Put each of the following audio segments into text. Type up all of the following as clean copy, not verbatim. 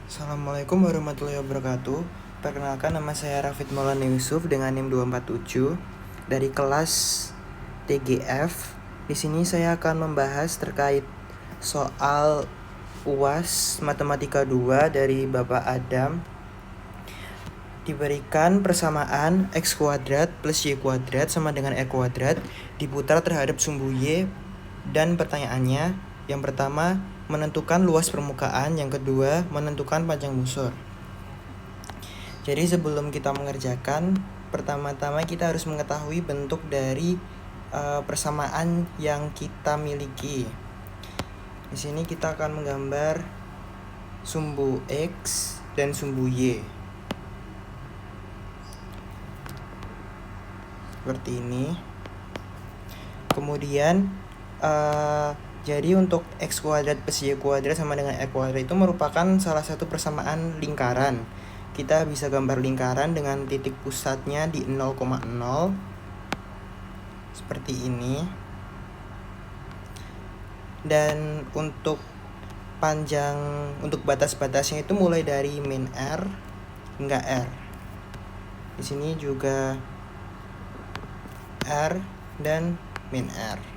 Assalamualaikum warahmatullahi wabarakatuh. Perkenalkan, nama saya Rafid Maulana Yusuf dengan NIM 247 dari kelas TGF. Di sini saya akan membahas terkait soal UAS Matematika 2 dari Bapak Adam. Diberikan persamaan X kuadrat plus Y kuadrat sama dengan R kuadrat diputar terhadap sumbu Y, dan pertanyaannya yang pertama menentukan luas permukaan, yang kedua menentukan panjang busur. Jadi sebelum kita mengerjakan, pertama-tama kita harus mengetahui bentuk dari persamaan yang kita miliki. Di sini kita akan menggambar sumbu X dan sumbu Y. Seperti ini. Kemudian jadi untuk X kuadrat plus Y kuadrat sama dengan R kuadrat itu merupakan salah satu persamaan lingkaran. Kita bisa gambar lingkaran dengan titik pusatnya di 0,0 seperti ini. Dan untuk panjang, untuk batas-batasnya itu mulai dari min R hingga R. Di sini juga R dan min R.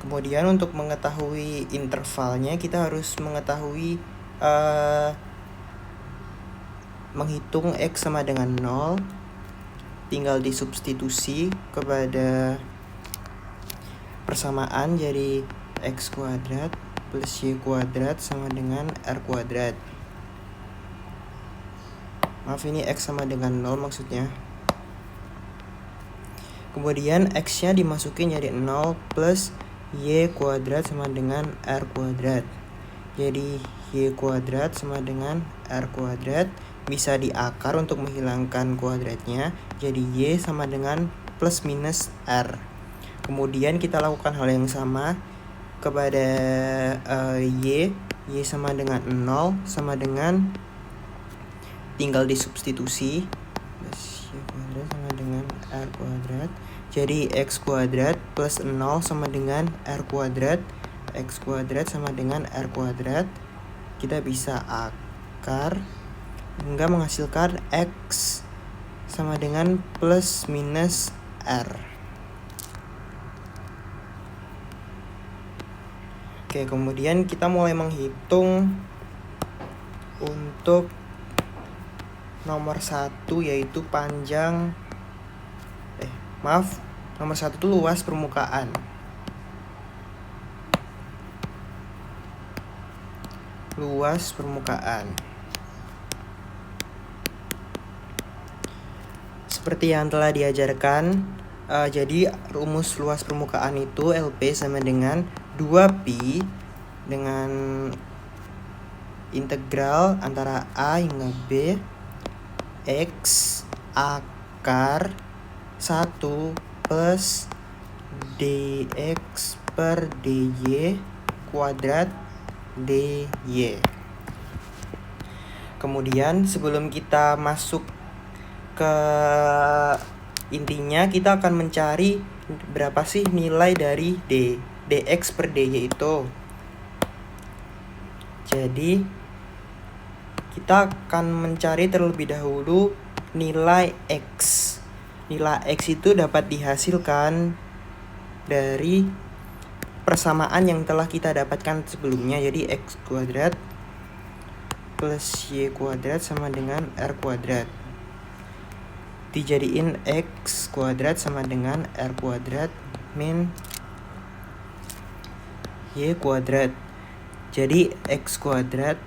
Kemudian untuk mengetahui intervalnya kita harus mengetahui menghitung X sama dengan 0. Tinggal disubstitusi kepada persamaan, jadi X kuadrat plus Y kuadrat sama dengan R kuadrat. Maaf, ini X sama dengan 0 maksudnya. Kemudian X-nya dimasukin jadi 0 plus Y kuadrat sama dengan R kuadrat. Jadi Y kuadrat sama dengan R kuadrat. Bisa diakar untuk menghilangkan kuadratnya. Jadi Y sama dengan plus minus R. Kemudian kita lakukan hal yang sama kepada Y. Y sama dengan 0 sama dengan, tinggal disubstitusi, plus Y kuadrat sama dengan R kuadrat. Jadi X kuadrat plus 0 sama dengan R kuadrat. X kuadrat sama dengan R kuadrat. Kita bisa akar hingga menghasilkan X sama dengan plus minus R. Oke, kemudian kita mulai menghitung untuk nomor 1, yaitu panjang nomor 1 itu luas permukaan. Luas permukaan. Seperti yang telah diajarkan, jadi rumus luas permukaan itu LP sama dengan 2Pi dengan integral antara A hingga B X akar 1 plus dx per dy kuadrat dy. Kemudian sebelum kita masuk ke intinya, kita akan mencari berapa sih nilai dari dx per dy itu. Jadi kita akan mencari terlebih dahulu nilai x. Nilai x itu dapat dihasilkan dari persamaan yang telah kita dapatkan sebelumnya. Jadi x kuadrat plus y kuadrat sama dengan r kuadrat. Dijadiin x kuadrat sama dengan r kuadrat min y kuadrat. Jadi x kuadrat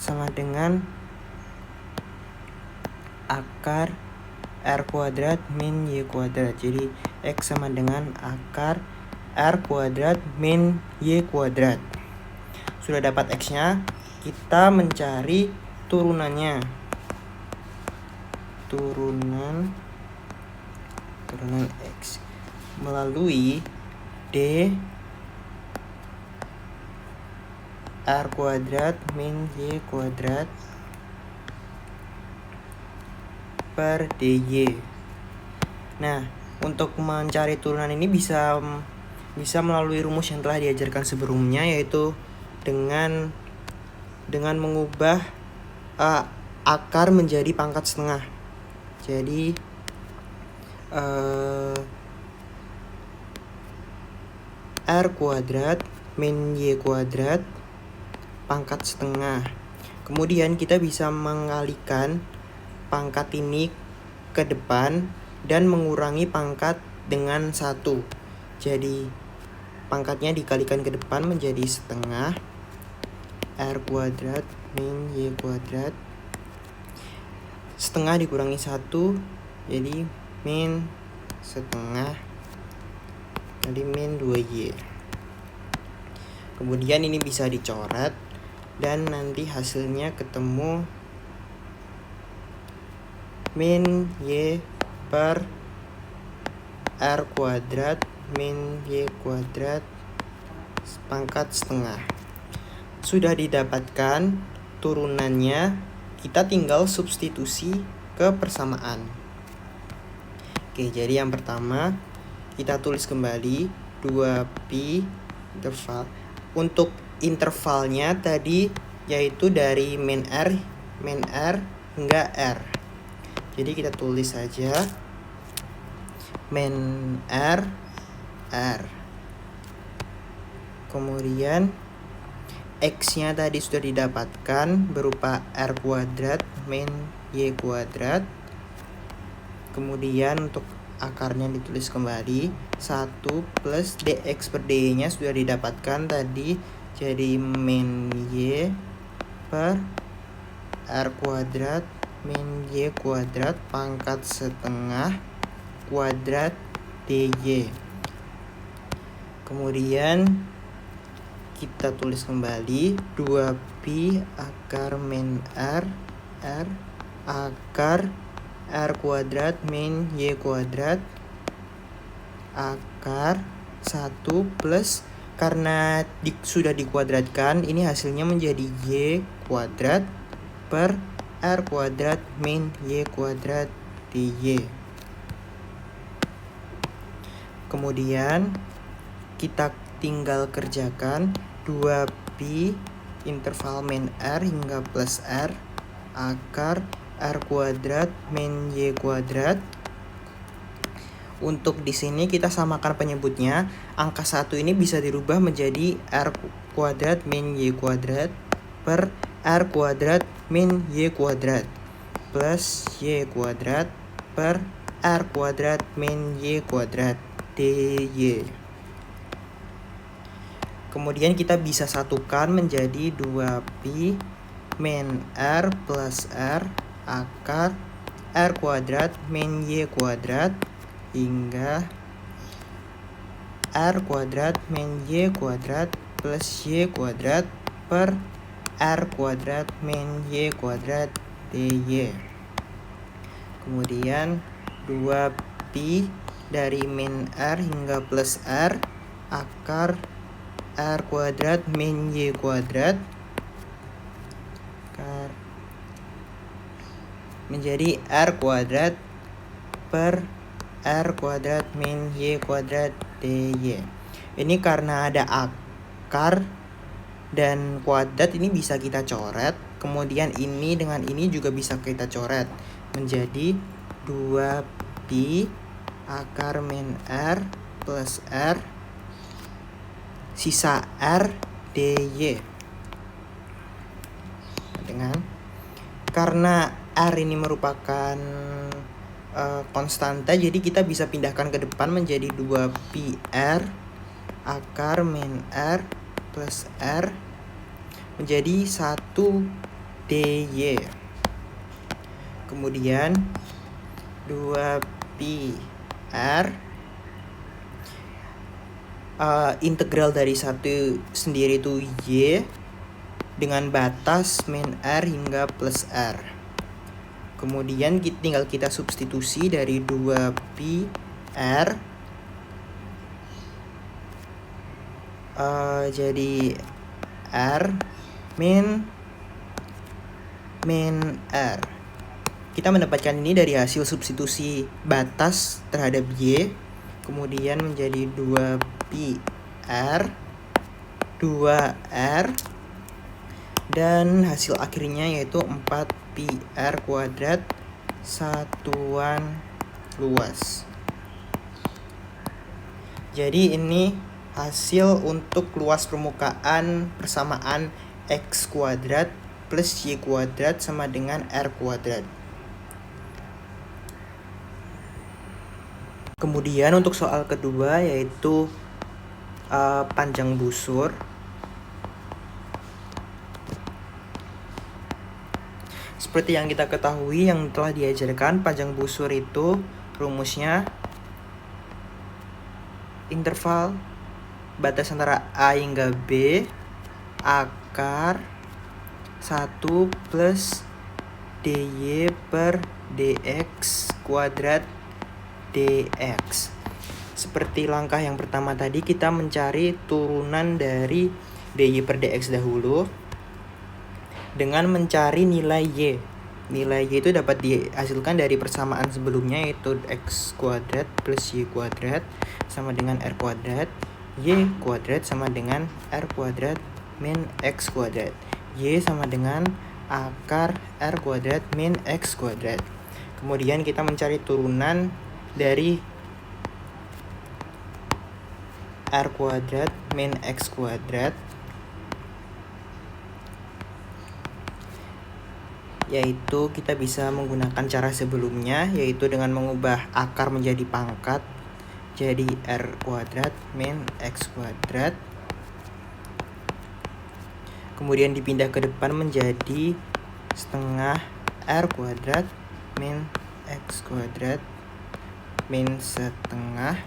sama dengan akar r kuadrat min y kuadrat. Jadi x sama dengan akar r kuadrat min y kuadrat. Sudah dapat x-nya, kita mencari turunannya. Turunan x melalui d r kuadrat min y kuadrat per dy. Nah, untuk mencari turunan ini bisa melalui rumus yang telah diajarkan sebelumnya, yaitu dengan mengubah akar menjadi pangkat setengah. Jadi R kuadrat min Y kuadrat pangkat setengah. Kemudian kita bisa mengalihkan pangkat ini ke depan dan mengurangi pangkat dengan 1. Jadi pangkatnya dikalikan ke depan menjadi setengah R kuadrat min Y kuadrat. Setengah dikurangi 1 jadi min setengah, jadi min 2Y. Kemudian ini bisa dicoret dan nanti hasilnya ketemu min Y per R kuadrat min Y kuadrat pangkat setengah. Sudah didapatkan turunannya, kita tinggal substitusi ke persamaan. Oke, jadi yang pertama kita tulis kembali 2pi interval. Untuk intervalnya tadi yaitu dari min R hingga R. Jadi kita tulis saja min R. Kemudian X-nya tadi sudah didapatkan berupa R kuadrat min Y kuadrat. Kemudian untuk akarnya ditulis kembali 1 plus dx per dy nya sudah didapatkan tadi, jadi min Y per R kuadrat min Y kuadrat pangkat setengah kuadrat dy. Kemudian kita tulis kembali 2pi akar min R akar R kuadrat min Y kuadrat akar 1 plus, karena sudah dikuadratkan ini hasilnya menjadi Y kuadrat per R kuadrat min Y kuadrat dy. Kemudian kita tinggal kerjakan 2pi interval min R hingga plus R akar R kuadrat min Y kuadrat. Untuk di sini kita samakan penyebutnya. Angka 1 ini bisa dirubah menjadi R kuadrat min Y kuadrat per R kuadrat min Y kuadrat plus Y kuadrat per R kuadrat min Y kuadrat dy. Kemudian kita bisa satukan menjadi 2pi min R plus R akar R kuadrat min Y kuadrat hingga R kuadrat min Y kuadrat plus Y kuadrat per R kuadrat min Y kuadrat dy. Kemudian 2pi dari min R hingga plus R akar R kuadrat min Y kuadrat menjadi R kuadrat per R kuadrat min Y kuadrat dy. Ini karena ada akar dan kuadrat, ini bisa kita coret. Kemudian ini dengan ini juga bisa kita coret menjadi 2pi akar min R plus R sisa R dy. Dengan karena R ini merupakan konstanta, jadi kita bisa pindahkan ke depan menjadi 2pi R akar min R plus R menjadi 1 dy. Kemudian 2pi R integral dari 1 sendiri itu Y dengan batas min R hingga plus R. Kemudian tinggal kita substitusi dari 2pi R jadi R min R. Kita mendapatkan ini dari hasil substitusi batas terhadap Y. Kemudian menjadi 2pi R 2R, dan hasil akhirnya yaitu 4πr kuadrat satuan luas. Jadi ini hasil untuk luas permukaan persamaan X kuadrat plus Y kuadrat sama dengan R kuadrat. Kemudian untuk soal kedua yaitu panjang busur. Seperti yang kita ketahui, yang telah diajarkan, panjang busur itu rumusnya interval batas antara A hingga B akar 1 plus dy per dx kuadrat dx. Seperti langkah yang pertama tadi, kita mencari turunan dari dy per dx dahulu dengan mencari nilai y. Nilai y itu dapat dihasilkan dari persamaan sebelumnya, yaitu x kuadrat plus y kuadrat sama dengan r kuadrat, y kuadrat sama dengan r kuadrat min x kuadrat. Y sama dengan akar r kuadrat min x kuadrat. Kemudian kita mencari turunan dari r kuadrat min x kuadrat, yaitu kita bisa menggunakan cara sebelumnya, yaitu dengan mengubah akar menjadi pangkat, jadi r kuadrat min x kuadrat. Kemudian dipindah ke depan menjadi setengah r kuadrat min x kuadrat min setengah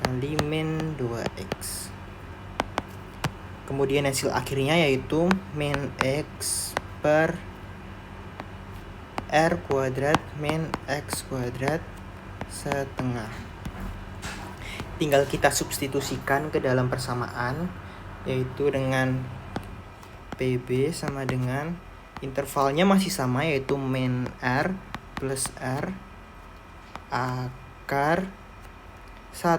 kali min 2x. Kemudian hasil akhirnya yaitu min x per r kuadrat min x kuadrat setengah. Tinggal kita substitusikan ke dalam persamaan, yaitu dengan PB sama dengan intervalnya masih sama, yaitu min r plus r akar 1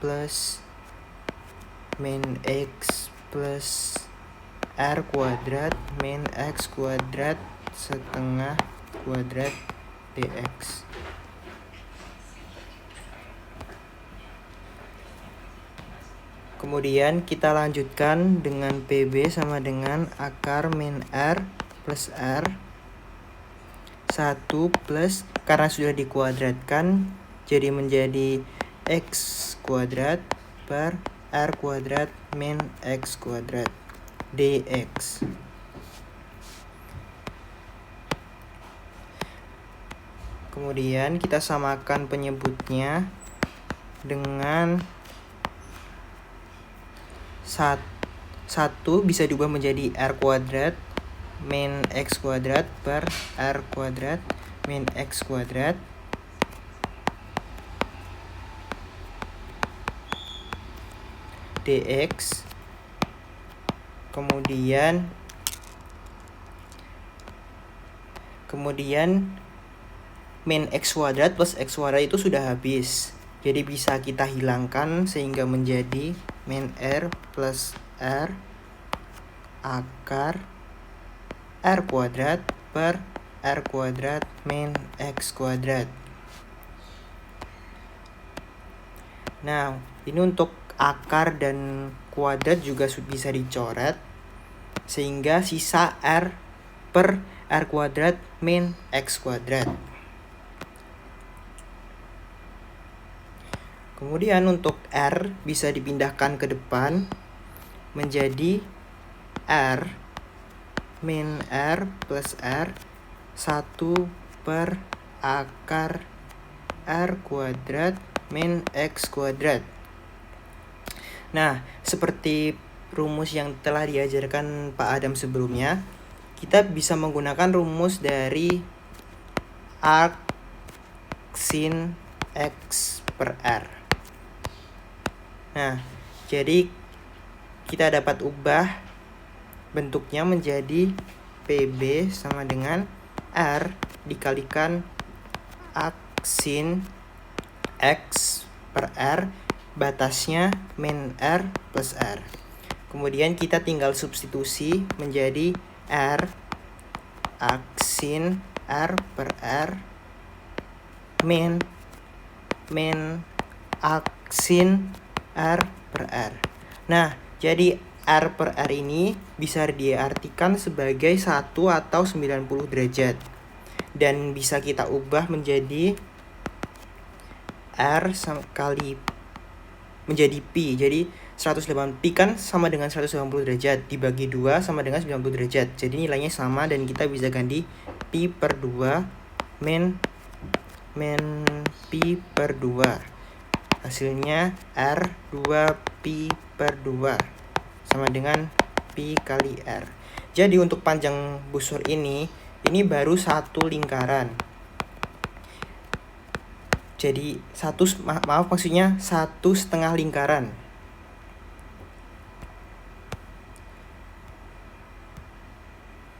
plus min x plus r kuadrat min x kuadrat setengah kuadrat dx. Kemudian kita lanjutkan dengan PB sama dengan akar min R plus R 1 plus, karena sudah dikuadratkan jadi menjadi X kuadrat per R kuadrat min X kuadrat dx. Kemudian kita samakan penyebutnya dengan 1 bisa diubah menjadi R kuadrat min X kuadrat per R kuadrat min X kuadrat dx. Kemudian min X kuadrat plus X kuadrat itu sudah habis, jadi bisa kita hilangkan sehingga menjadi min R plus R akar R kuadrat per R kuadrat min X kuadrat. Nah, ini untuk akar dan kuadrat juga bisa dicoret, sehingga sisa R per R kuadrat min X kuadrat. Kemudian untuk R bisa dipindahkan ke depan menjadi R min R plus R 1 per akar R kuadrat min X kuadrat. Nah, seperti rumus yang telah diajarkan Pak Adam sebelumnya, kita bisa menggunakan rumus dari arc sin X per R. Nah, jadi kita dapat ubah bentuknya menjadi PB sama dengan R dikalikan arc sin X per R, batasnya min R plus R. Kemudian kita tinggal substitusi menjadi R aksin R per R min aksin R per R. Nah, jadi R per R ini bisa diartikan sebagai 1 atau 90 derajat. Dan bisa kita ubah menjadi R kali menjadi Pi. Jadi 180 Pi kan sama dengan 180 derajat. Dibagi 2 sama dengan 90 derajat. Jadi nilainya sama dan kita bisa ganti Pi per 2 min Pi per 2. Hasilnya R 2 Pi per 2 sama dengan Pi kali R. Jadi untuk panjang busur ini baru satu lingkaran. Jadi maksudnya 1,5 lingkaran.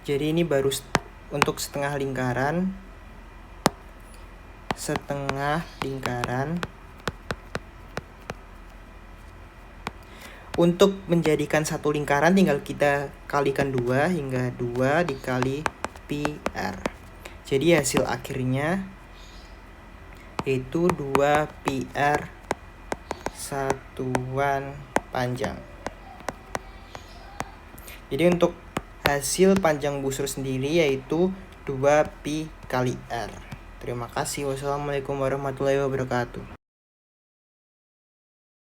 Jadi ini baru untuk setengah lingkaran. Untuk menjadikan satu lingkaran tinggal kita kalikan 2 hingga 2 dikali Pi R. Jadi hasil akhirnya yaitu 2 Pi R satuan panjang. Jadi untuk hasil panjang busur sendiri yaitu 2 Pi kali R. Terima kasih. Wassalamualaikum warahmatullahi wabarakatuh.